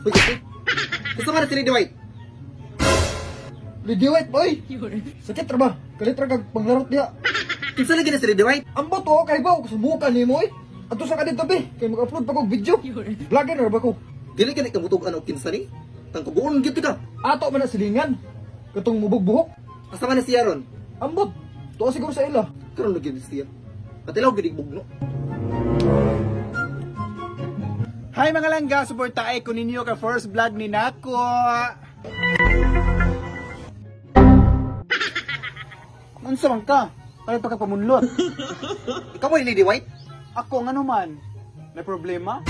Uy, kasi. Gusto ka na si Lady White? Lady White, boy! Sakit ra ba? Kalit ra kag panglarot diha. Kinsa lagi na si Lady White? Ambot to, kay ba? Subukan ni mo eh. Ato sa kadito be, kay mag-upload pa kong video. Vlogger na ba ko? Dili ka na kamutugan o kinsa ni? Tangkabuon gito ka. Ato man na silingan. Katong mubog-buhok. Asa man na siya ron? Ambot, tuwa siguro sa ila. Karon lagi ni siya. Katilaw gidig bugno. Hi mga langga, suporta ay ko ninyo ka first vlog ni Nako. Unsa man ka? Kaya pa ka pamunlot. Ikaw mo ni Lady White? Ako nga naman. May problema?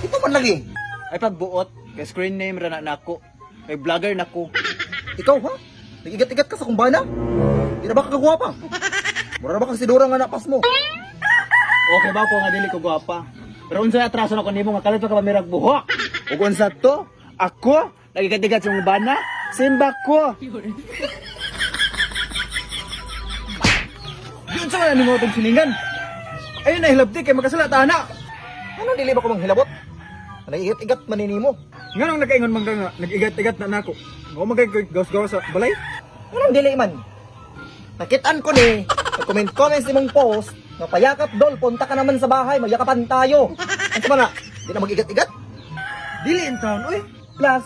Ito man lagi. Ay pagbuot, kay screen name ra na Nako. Kay vlogger Nako. Ikaw ha? Nag-igat-igat ka sa kumbana? Di na ba kagwapa? Mura na ba kang sidura nga napas mo? Okay ba ko nga dili ko gwapa? Pero unsay atraso na ko nimo nga kalit pa ka pamirag buhok. Ug unsa to? Ako nagigat-igat sa mga bana, simba ko. Yun sa man nimo tong silingan. Ayun na hilabti kay makasalata na. Ano dili ba ko manghilabot? Nag-igat-igat maninimo. Nganong nakaingon man ka nga nag-igat-igat na nako. Ngo magay gawas-gawas sa balay. Anong dili man? Nakitaan ko ni, nag-comment sa imong post, na payakap dol, punta ka naman sa bahay, magyakapan tayo. Ano ba na? Di na mag-igat-igat? Dili in town, oy. Plus,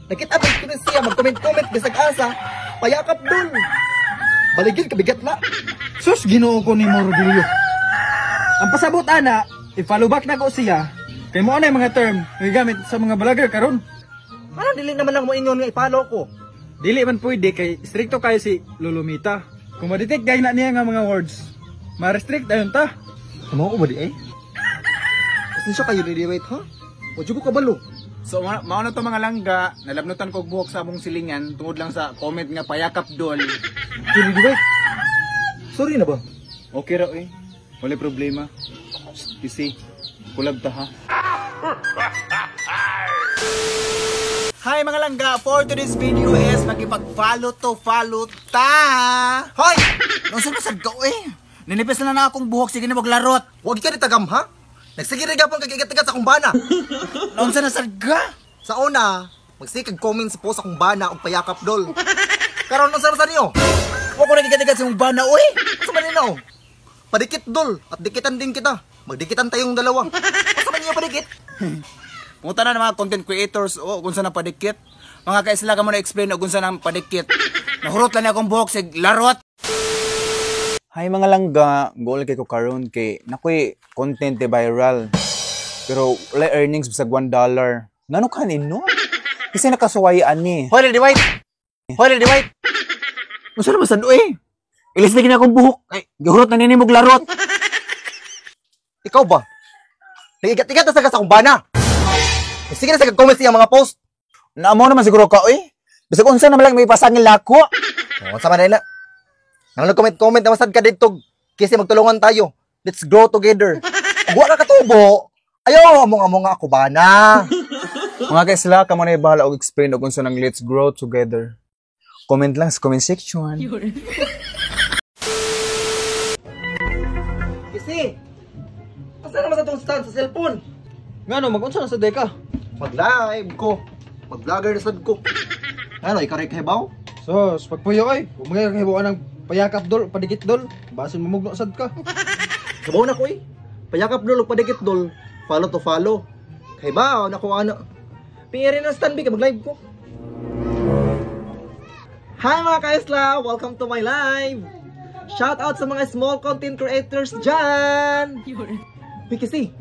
nakitaan ko ni siya, mag-comment, bisag asa, payakap dol. Baligid, kabigat na. Sus, ginoo ko ni Rodilio. Ang pasabot ana, i-follow back na ko siya. Kay mo na yung mga term, nagigamit sa mga vlogger karon. Ano dili naman lang mo inyon nga i-follow ko? Dili man pwede kay stricto kayo si Lulumita. Kung ma-detect gay na niya nga mga words, ma-restrict ayun ta. Ano ko ba di eh? Kasi siya kayo Lady White ha? O jugo ka balo? So mao na to mga langga, nalabnutan ko buhok sa among silingan tungod lang sa comment nga payakap dol. Lady White? Sorry na ba? Okay ra eh. Wala problema. Kasi kulab ta ha. Hi mga langga, for today's video is magipag-follow ta. Hoy! Nung sunod ka eh. Ninipis na akong buhok, sige na maglarot. Huwag ka nitagam ha? Nagsigiriga pang kagigat-igat sa kumbana. Nung sa nasarga. Sa una, magsikag comment sa post sa kumbana o payakap dol. Karon nung sarasa niyo? Huwag ko nagigat-igat sa mong bana, uy. Asa man nila Padikit dol, at dikitan din kita. Magdikitan tayong dalawa. Asa man niyo padikit? Punta na ng mga content creators o kung saan ang padikit. Mga kaisla ka mo na-explain o kung saan ang padikit. Nahurot lang akong buhok sig larot. Hi mga langga, goal kay ko karon kay nakoy content viral. Pero wala earnings bisag $1. Ngano kanin no? Kasi nakasuwayaan ni. Hoy Lady White! Hoy Lady White! Masa naman saan eh? Ilis na akong buhok. Ay, gahurot na ninimog larot. Ikaw ba? Nagigat-igat na sa kumbana. Sige na sa comment siya mga post. Naamo naman siguro ka eh. Bisag unsa naman lang may pasangil lako. O, sa manila. Nang nag-comment na masad ka dito. Kasi magtulungan tayo. Let's grow together. Huwag ka katubo. Ayaw, among ako ba na? Mga kaisla, ka mo na ibahala og explain og unsa nang let's grow together. Comment lang sa comment section. Kasi, asa naman sa itong stand sa cellphone? Ngano, mag-unsa na sa deka? Mag-live ko. Mag-vlogger na sad ko. Ano, ikaw rin kahibaw? So, pagpuyo ay, kung mga kahibuan ng payakap dol, padikit dol, basin mamugno sad ka. Kabaw na ko eh. Payakap dol, padikit dol. Follow to follow. Kahibaw, naku ano. Pingirin na stand, ka mag-live ko. Hi mga kaisla! Welcome to my live! Shout out sa mga small content creators dyan! Uy kasi,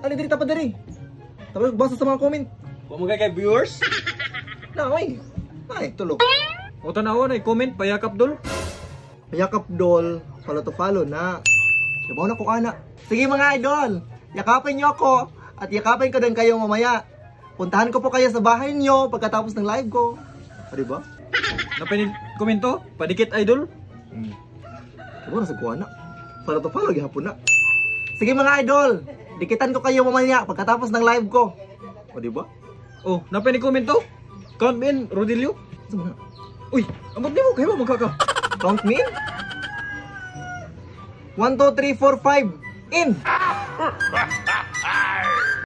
ano diri tapad diri? Tapos basa sa mga comment. Huwag mo kay viewers? Na, oy! Ay, tulo. O tanawan ay comment, payakap dol. Payakap dol, follow to follow na. Yabaw na ko ana. Sige mga idol, yakapin nyo ako at yakapin ko din kayo mamaya. Puntahan ko po kayo sa bahay nyo pagkatapos ng live ko. O diba? Napanin komento, padikit idol. Yabaw na sa kuha na. Follow to follow, gihapon na. Sige mga idol, dikitan ko kayo mamaya pagkatapos ng live ko. O diba? Oh, napanin komento. Count me in, Rodilio. Uy, amot di mo, kayo mo magkaka. Count me in? 1, 2, 3, 4, 5. In!